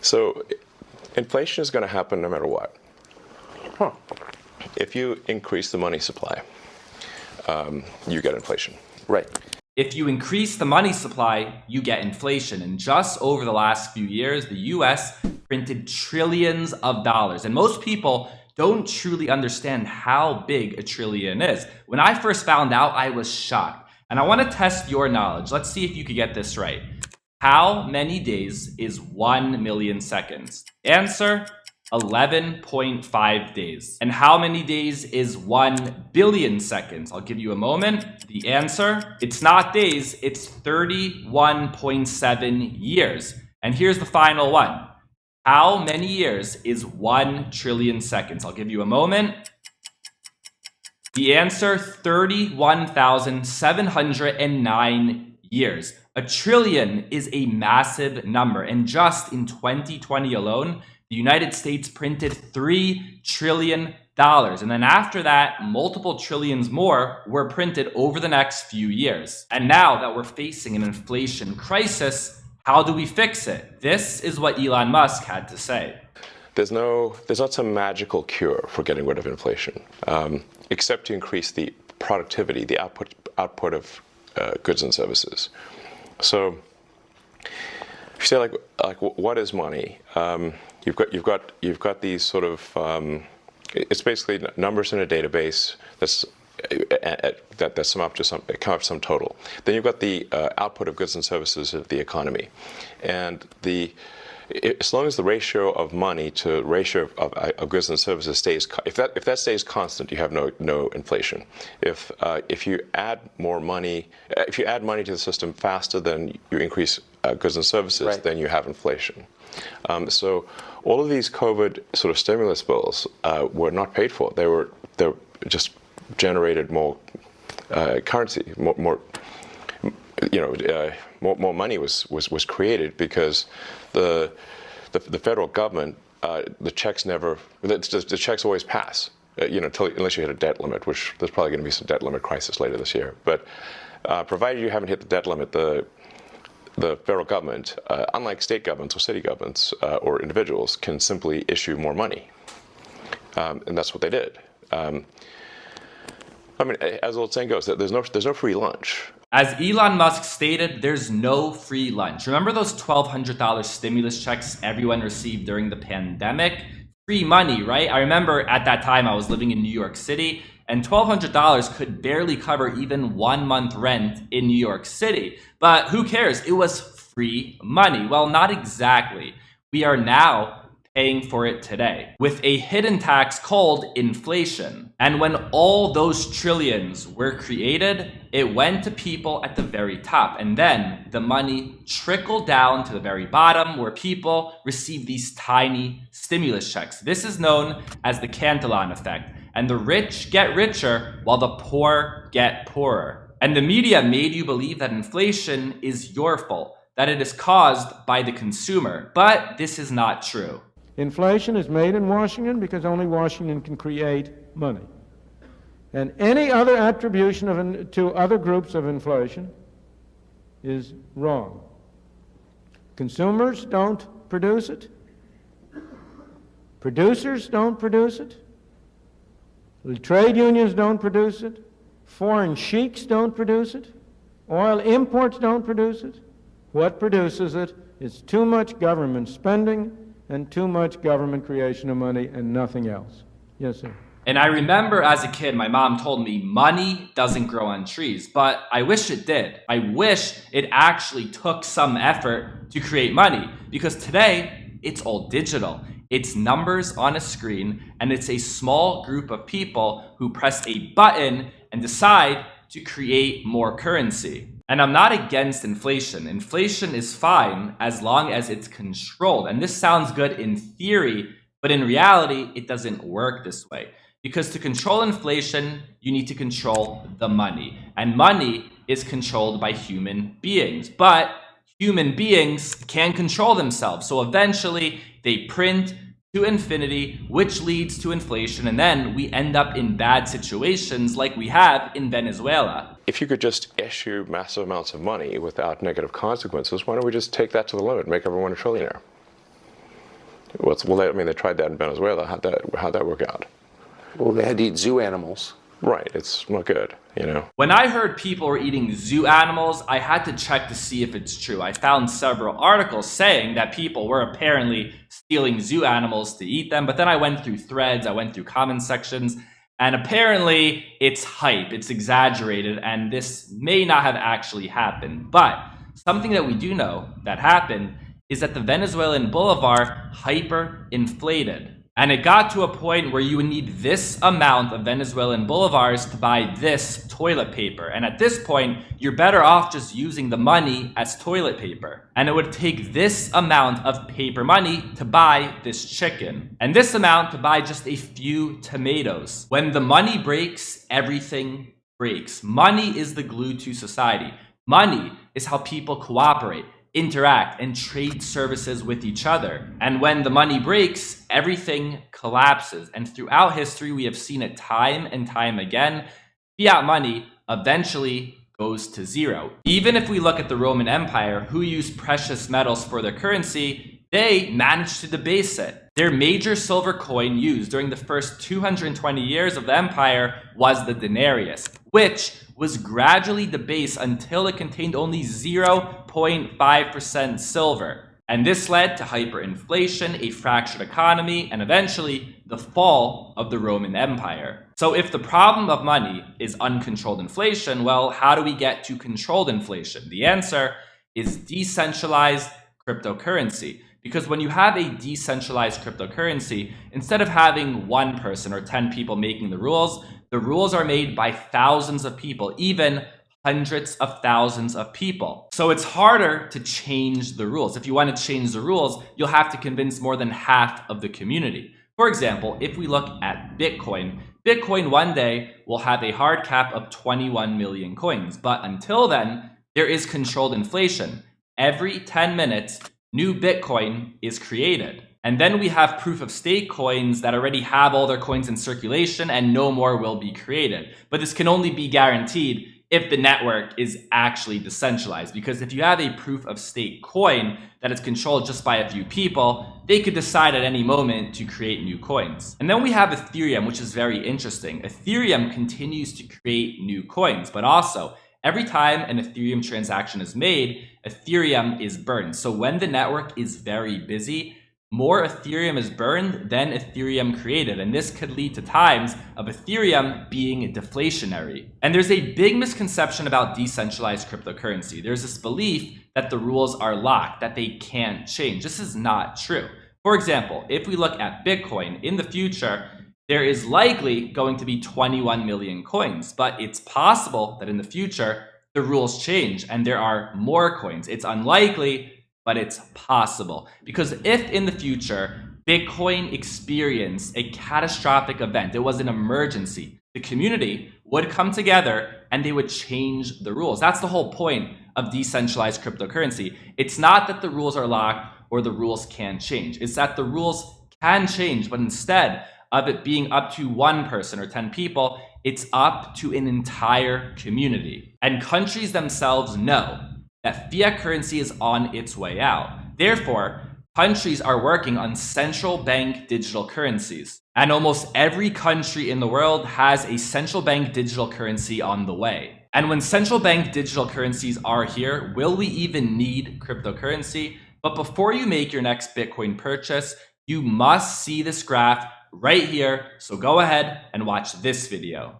So inflation is going to happen no matter what. If you increase the money supply, you get inflation. Right. If you increase the money supply, you get inflation. And just over the last few years, the US printed trillions of dollars. And most people don't truly understand how big a trillion is. When I first found out, I was shocked. And I want to test your knowledge. Let's see if you could get this right. How many days is 1 million seconds? Answer: 11.5 days. And how many days is 1 billion seconds? I'll give you a moment. The answer: it's not days, it's 31.7 years. And here's the final one. How many years is 1 trillion seconds? I'll give you a moment. The answer: 31,709 years. A trillion is a massive number. And just in 2020 alone, the United States printed $3 trillion. And then after that, multiple trillions more were printed over the next few years. And now that we're facing an inflation crisis, how do we fix it? This is what Elon Musk had to say. There's not some magical cure for getting rid of inflation, except to increase the productivity, the output of goods and services. So, if you say like what is money? You've got these sort of it's basically numbers in a database that sum up to some total. Then you've got the output of goods and services of the economy, and as long as the ratio of money to ratio of goods and services stays, if that stays constant, you have no inflation. If you add more money, if you add money to the system faster than you increase goods and services, right, then you have inflation. So all of these COVID sort of stimulus bills were not paid for. They just generated more currency, more money was created because the federal government, the checks always pass, unless you hit a debt limit, which there's probably going to be some debt limit crisis later this year. But provided you haven't hit the debt limit, the federal government, unlike state governments or city governments or individuals, can simply issue more money, and that's what they did. As the old saying goes, there's no free lunch. As Elon Musk stated, there's no free lunch. Remember those $1,200 stimulus checks everyone received during the pandemic? Free money, right? I remember at that time I was living in New York City, and $1,200 could barely cover even 1 month rent in New York City. But who cares? It was free money. Well, not exactly. We are now paying for it today with a hidden tax called inflation. And when all those trillions were created, it went to people at the very top. And then the money trickled down to the very bottom where people receive these tiny stimulus checks. This is known as the cantillon effect. And the rich get richer while the poor get poorer. And the media made you believe that inflation is your fault, that it is caused by the consumer. But this is not true. Inflation is made in Washington because only Washington can create money. And any other attribution to other groups of inflation is wrong. Consumers don't produce it. Producers don't produce it. The trade unions don't produce it. Foreign sheiks don't produce it. Oil imports don't produce it. What produces it is too much government spending and too much government creation of money and nothing else. Yes, sir. And I remember as a kid, my mom told me money doesn't grow on trees, but I wish it did. I wish it actually took some effort to create money, because today it's all digital. It's numbers on a screen, and it's a small group of people who press a button and decide to create more currency. And I'm not against inflation. Inflation is fine as long as it's controlled. And this sounds good in theory, but in reality, it doesn't work this way. Because to control inflation, you need to control the money. And money is controlled by human beings. But human beings can't control themselves. So eventually, they print to infinity, which leads to inflation, and then we end up in bad situations like we have in Venezuela. If you could just issue massive amounts of money without negative consequences, why don't we just take that to the limit, make everyone a trillionaire? Well, I mean, they tried that in Venezuela. How'd that work out? Well, they had to eat zoo animals. Right, it's not good, you know. When I heard people were eating zoo animals, I had to check to see if it's true. I found several articles saying that people were apparently stealing zoo animals to eat them, but then I went through threads, I went through comment sections, and apparently it's hype, it's exaggerated, and this may not have actually happened. But something that we do know that happened is that the Venezuelan bolivar hyperinflated. And it got to a point where you would need this amount of Venezuelan bolivars to buy this toilet paper. And at this point, you're better off just using the money as toilet paper. And it would take this amount of paper money to buy this chicken. And this amount to buy just a few tomatoes. When the money breaks, everything breaks. Money is the glue to society. Money is how people cooperate, interact, and trade services with each other. And when the money breaks, everything collapses. And throughout history, we have seen it time and time again. Fiat money eventually goes to zero. Even if we look at the Roman Empire, who used precious metals for their currency, they managed to debase it. Their major silver coin used during the first 220 years of the empire was the denarius, which was gradually debased until it contained only 0.5% silver. And this led to hyperinflation, a fractured economy, and eventually the fall of the Roman Empire. So if the problem of money is uncontrolled inflation, well, how do we get to controlled inflation? The answer is decentralized cryptocurrency. Because when you have a decentralized cryptocurrency, instead of having one person or 10 people making the rules are made by thousands of people, even hundreds of thousands of people. So it's harder to change the rules. If you want to change the rules, you'll have to convince more than half of the community. For example, if we look at Bitcoin one day will have a hard cap of 21 million coins. But until then, there is controlled inflation. Every 10 minutes, new Bitcoin is created. And then we have proof of stake coins that already have all their coins in circulation and no more will be created. But this can only be guaranteed if the network is actually decentralized. Because if you have a proof of stake coin that is controlled just by a few people, they could decide at any moment to create new coins. And then we have Ethereum, which is very interesting. Ethereum continues to create new coins, but also every time an Ethereum transaction is made, Ethereum is burned. So when the network is very busy, more Ethereum is burned than Ethereum created. And this could lead to times of Ethereum being deflationary. And there's a big misconception about decentralized cryptocurrency. There's this belief that the rules are locked, that they can't change. This is not true. For example, if we look at Bitcoin in the future, there is likely going to be 21 million coins, but it's possible that in the future, the rules change and there are more coins. It's unlikely, but it's possible. Because if in the future, Bitcoin experienced a catastrophic event, it was an emergency, the community would come together and they would change the rules. That's the whole point of decentralized cryptocurrency. It's not that the rules are locked or the rules can't change. It's that the rules can change, but instead of it being up to one person or 10 people, it's up to an entire community. And countries themselves know that fiat currency is on its way out. Therefore, countries are working on central bank digital currencies. And almost every country in the world has a central bank digital currency on the way. And when central bank digital currencies are here, will we even need cryptocurrency? But before you make your next Bitcoin purchase, you must see this graph right here. So go ahead and watch this video.